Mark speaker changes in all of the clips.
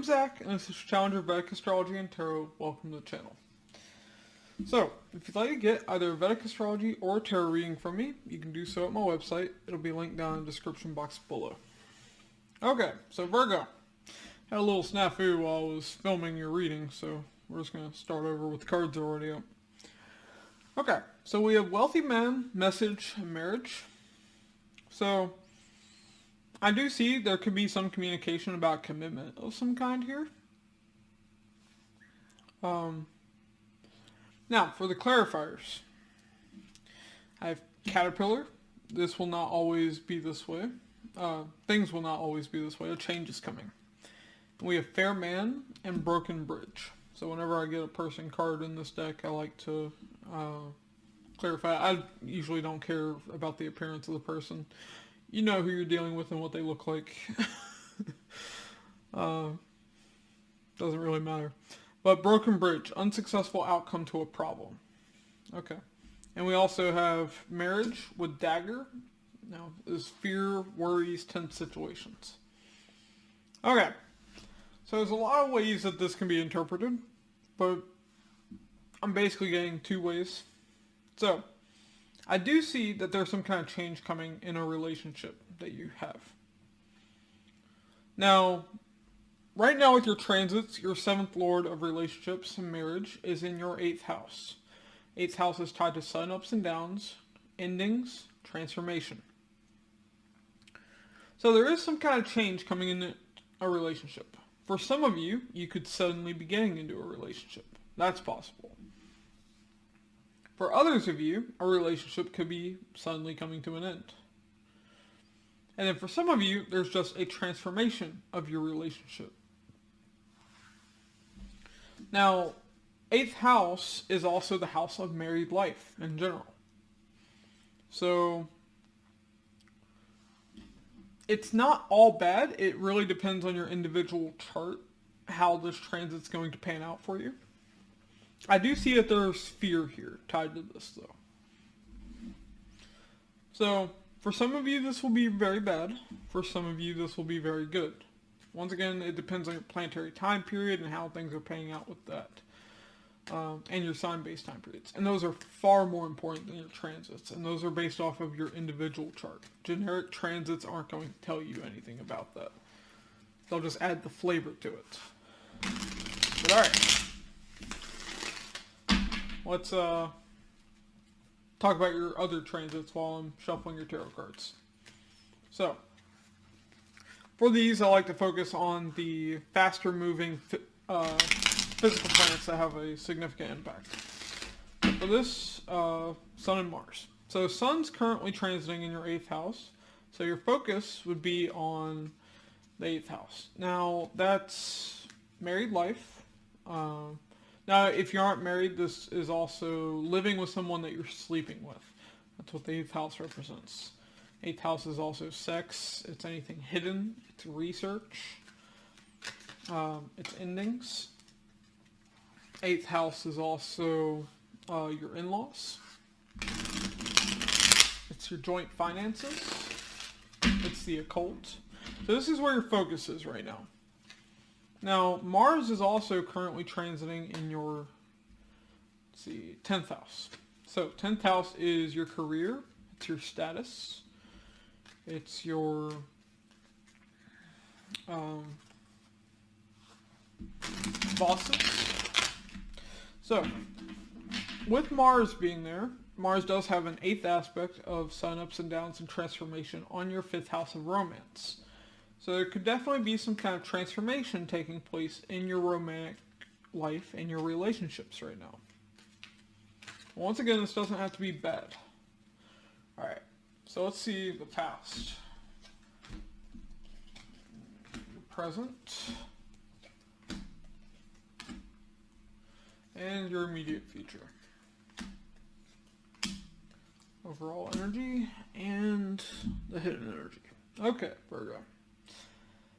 Speaker 1: I'm Zach, and this is Challenger Vedic Astrology and Tarot. Welcome to the channel. So, if you'd like to get either a Vedic Astrology or a Tarot reading from me, you can do so at my website. It'll be linked down in the description box below. Okay, so Virgo. Had a little snafu while I was filming your reading, so we're just going to start over with the cards already up. Okay, so we have Wealthy Man, Message, and Marriage. So, I do see there could be some communication about commitment of some kind here. Now, for the clarifiers, I have Caterpillar. This will not always be this way. Things will not always be this way. A change is coming. We have Fair Man and Broken Bridge. So whenever I get a person card in this deck, I like to clarify. I usually don't care about the appearance of the person. You know who you're dealing with and what they look like. Doesn't really matter. But Broken Bridge, unsuccessful outcome to a problem. Okay. And we also have Marriage with Dagger. Now, is fear, worries, tense situations. Okay. So there's a lot of ways that this can be interpreted, but I'm basically getting two ways. So, I do see that there's some kind of change coming in a relationship that you have. Now, right now with your transits, your 7th Lord of Relationships and Marriage is in your 8th house. 8th house is tied to sudden ups and downs, endings, transformation. So there is some kind of change coming in a relationship. For some of you, you could suddenly be getting into a relationship. That's possible. For others of you, a relationship could be suddenly coming to an end. And then for some of you, there's just a transformation of your relationship. Now, 8th house is also the house of married life in general. So, it's not all bad. It really depends on your individual chart, how this transit's going to pan out for you. I do see that there's fear here tied to this, though. So, for some of you, this will be very bad. For some of you, this will be very good. Once again, it depends on your planetary time period and how things are panning out with that. And your sign-based time periods. And those are far more important than your transits. And those are based off of your individual chart. Generic transits aren't going to tell you anything about that. They'll just add the flavor to it. But alright. Let's talk about your other transits while I'm shuffling your tarot cards. So, for these, I like to focus on the faster moving physical planets that have a significant impact. For this, Sun and Mars. So Sun's currently transiting in your 8th house. So your focus would be on the 8th house. Now, that's married life. Now, if you aren't married, this is also living with someone that you're sleeping with. That's what the 8th house represents. 8th house is also sex. It's anything hidden. It's research. It's endings. 8th house is also your in-laws. It's your joint finances. It's the occult. So this is where your focus is right now. Now, Mars is also currently transiting in your, 10th house. So, 10th house is your career. It's your status. It's your bosses. So, with Mars being there, Mars does have an 8th aspect of sun ups and downs and transformation on your 5th house of romance. So there could definitely be some kind of transformation taking place in your romantic life and your relationships right now. Once again, this doesn't have to be bad. Alright, so let's see the past. The present. And your immediate future. Overall energy and the hidden energy. Okay, Virgo.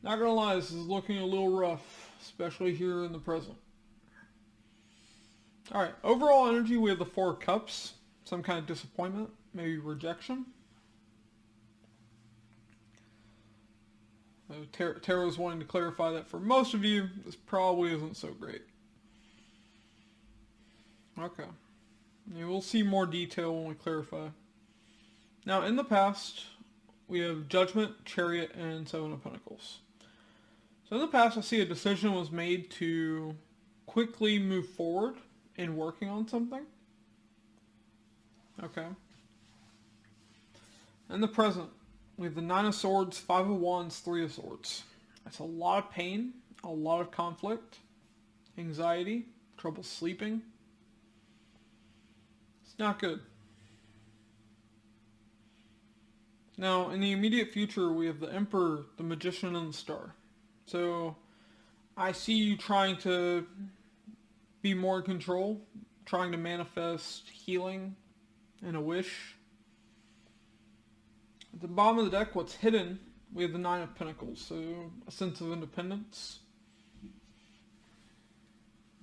Speaker 1: Not gonna lie, this is looking a little rough, especially here in the present. Alright, overall energy, we have the 4 cups. Some kind of disappointment, maybe rejection. Tarot is wanting to clarify that for most of you, this probably isn't so great. Okay. Yeah, we'll see more detail when we clarify. Now, in the past, we have Judgment, Chariot, and Seven of Pentacles. So in the past, I see a decision was made to quickly move forward in working on something. Okay. In the present, we have the Nine of Swords, Five of Wands, Three of Swords. That's a lot of pain, a lot of conflict, anxiety, trouble sleeping. It's not good. Now, in the immediate future, we have the Emperor, the Magician, and the Star. So, I see you trying to be more in control, trying to manifest healing and a wish. At the bottom of the deck, what's hidden, we have the Nine of Pentacles, so a sense of independence.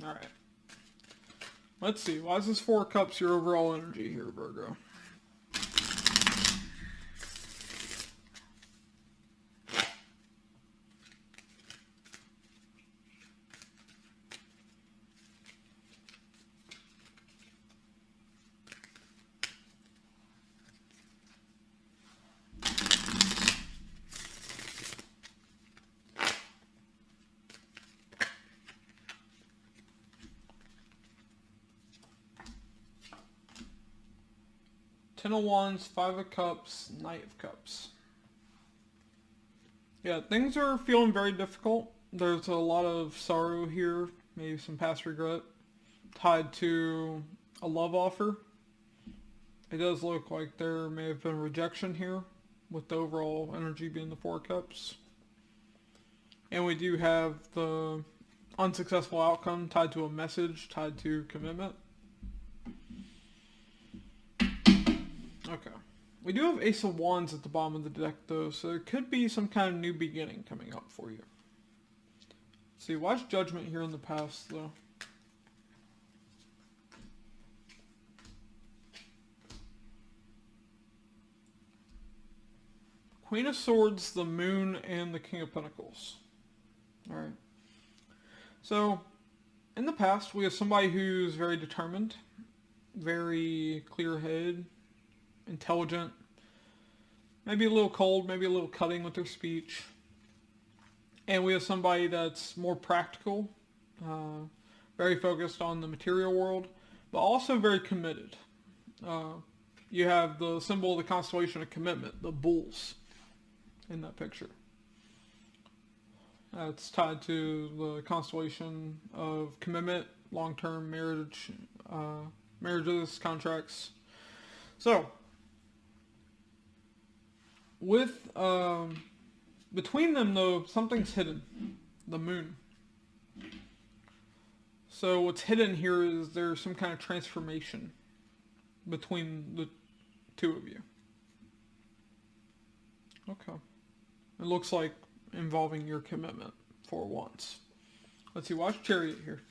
Speaker 1: Alright. Let's see, why is this Four of Cups your overall energy here, Virgo? Ten of Wands, Five of Cups, Knight of Cups. Yeah, things are feeling very difficult. There's a lot of sorrow here, maybe some past regret, tied to a love offer. It does look like there may have been rejection here, with the overall energy being the Four of Cups. And we do have the unsuccessful outcome tied to a message, tied to commitment. Okay. We do have Ace of Wands at the bottom of the deck, though, so there could be some kind of new beginning coming up for you. Let's see, why is Judgment here in the past, though? Queen of Swords, the Moon, and the King of Pentacles. Alright. So, in the past, we have somebody who's very determined, very clear-headed, intelligent, maybe a little cold, maybe a little cutting with their speech. And we have somebody that's more practical, very focused on the material world, but also very committed. You have the symbol of the constellation of commitment, the bulls, in that picture. It's tied to the constellation of commitment, long-term marriage, marriages, contracts. So, with, between them though, something's hidden. The Moon. So what's hidden here is there's some kind of transformation between the two of you. Okay. It looks like involving your commitment for once. Let's see, watch Chariot here.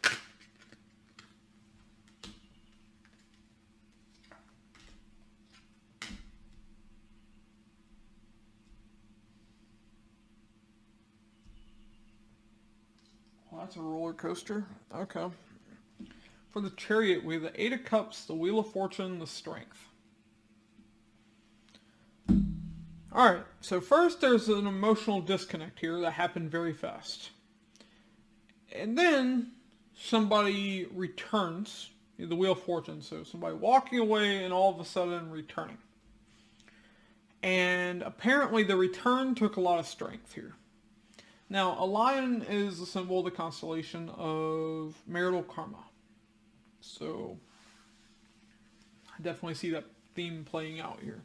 Speaker 1: That's a roller coaster. Okay. For the Chariot, we have the Eight of Cups, the Wheel of Fortune, the Strength. Alright, so first there's an emotional disconnect here that happened very fast. And then somebody returns, the Wheel of Fortune, so somebody walking away and all of a sudden returning. And apparently the return took a lot of strength here. Now, a lion is the symbol of the constellation of marital karma. So, I definitely see that theme playing out here.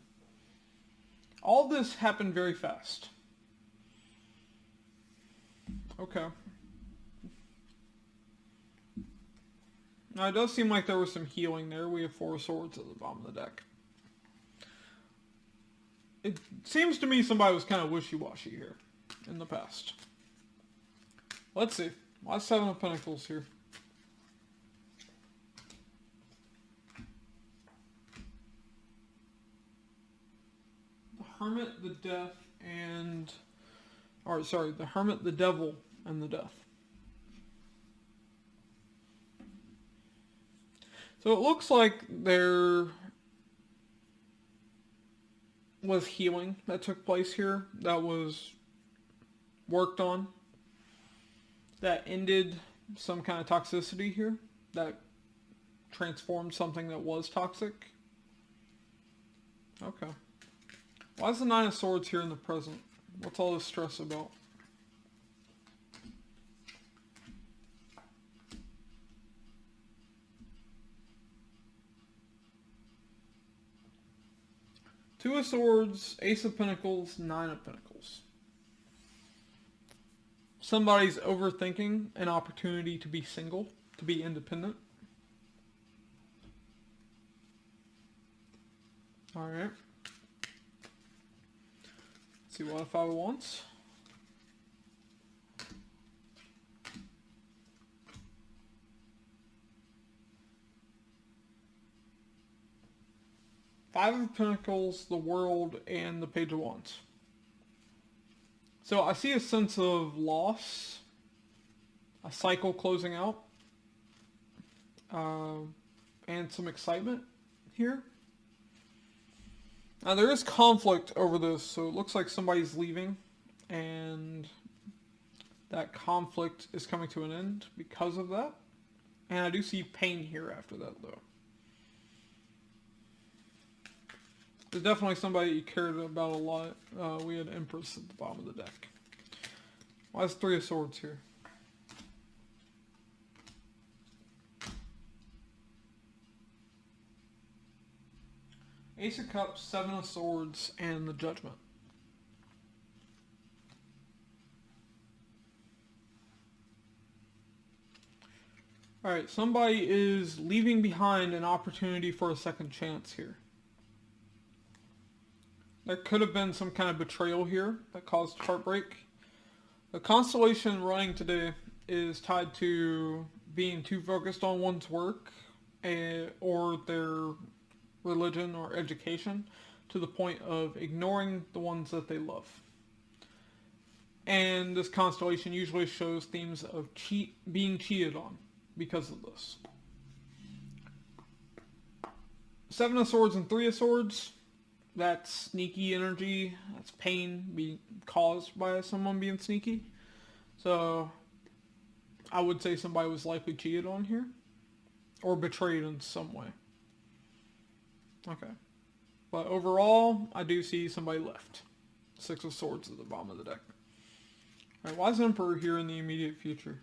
Speaker 1: All this happened very fast. Okay. Now, it does seem like there was some healing there. We have Four of Swords at the bottom of the deck. It seems to me somebody was kind of wishy-washy here in the past. Let's see. Why Seven of Pentacles here? The Hermit, the Death, and or sorry, the Hermit, the Devil, and the Death. So it looks like there was healing that took place here, that was worked on, that ended some kind of toxicity here, that transformed something that was toxic. Okay. Why is the Nine of Swords here in the present? What's all this stress about? Two of Swords, Ace of Pentacles, Nine of Pentacles. Somebody's overthinking an opportunity to be single, to be independent. Alright. Let's see what a Five of Wands. Five of Pentacles, the World, and the Page of Wands. So I see a sense of loss, a cycle closing out, and some excitement here. Now there is conflict over this, so it looks like somebody's leaving, and that conflict is coming to an end because of that. And I do see pain here after that, though. There's definitely somebody you cared about a lot. We had Empress at the bottom of the deck. Why is Three of Swords here? Ace of Cups, Seven of Swords, and the Judgment. Alright, somebody is leaving behind an opportunity for a second chance here. There could have been some kind of betrayal here that caused heartbreak. The constellation running today is tied to being too focused on one's work or their religion or education to the point of ignoring the ones that they love. And this constellation usually shows themes of being cheated on because of this. Seven of Swords and Three of Swords. That's sneaky energy. That's pain being caused by someone being sneaky. So I would say somebody was likely cheated on here. Or betrayed in some way. Okay. But overall, I do see somebody left. Six of Swords at the bottom of the deck. Alright, why is Emperor here in the immediate future?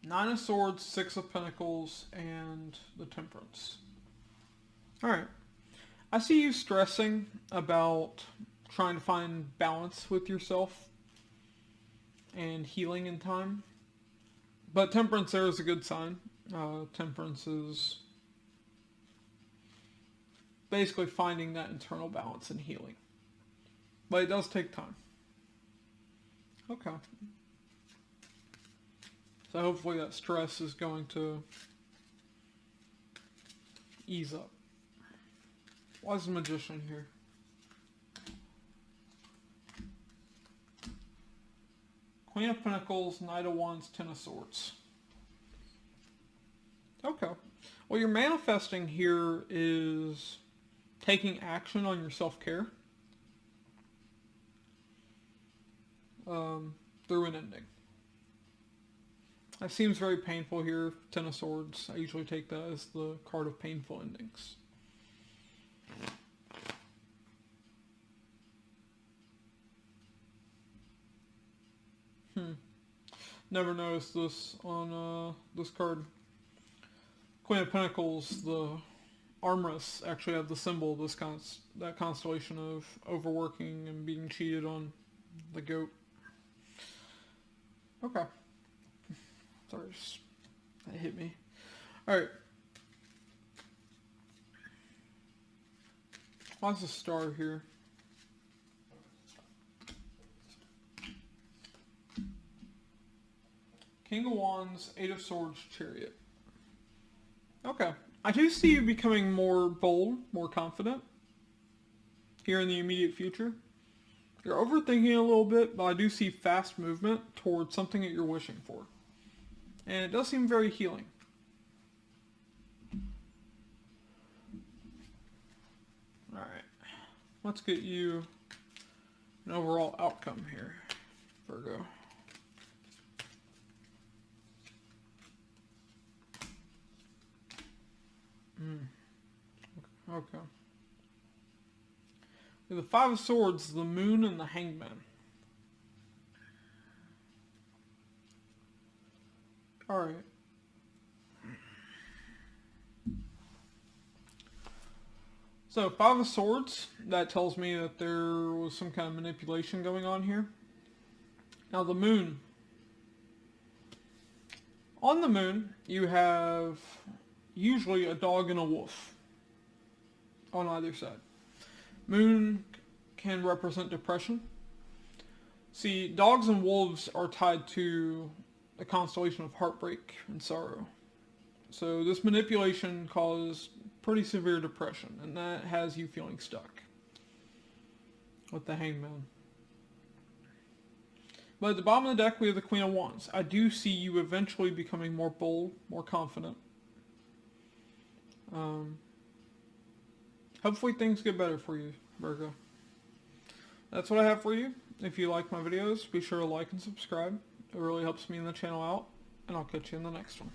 Speaker 1: Nine of Swords, Six of Pentacles, and the Temperance. Alright. I see you stressing about trying to find balance with yourself and healing in time. But Temperance there is a good sign. Temperance is basically finding that internal balance and healing. But it does take time. Okay. So hopefully that stress is going to ease up. Why is the Magician here? Queen of Pentacles, Knight of Wands, Ten of Swords. Okay. What you're manifesting here is taking action on your self-care through an ending. That seems very painful here, Ten of Swords. I usually take that as the card of painful endings. Never noticed this on this card. Queen of Pentacles, the armrests actually have the symbol of this that constellation of overworking and being cheated on. The goat. Okay. Sorry, that hit me. Alright. Why's the star here? King of Wands, Eight of Swords, Chariot. Okay. I do see you becoming more bold, more confident here in the immediate future. You're overthinking a little bit, but I do see fast movement towards something that you're wishing for. And it does seem very healing. Alright. Let's get you an overall outcome here, Virgo. Okay. The Five of Swords, the Moon, and the Hangman. Alright. So, Five of Swords, that tells me that there was some kind of manipulation going on here. Now, the Moon. On the Moon, you have usually a dog and a wolf on either side. Moon can represent depression. See, dogs and wolves are tied to the constellation of heartbreak and sorrow. So this manipulation caused pretty severe depression, and that has you feeling stuck with the Hangman. But at the bottom of the deck, we have the Queen of Wands. I do see you eventually becoming more bold, more confident. Hopefully things get better for you, Virgo. That's what I have for you. If you like my videos, be sure to like and subscribe. It really helps me and the channel out, and I'll catch you in the next one.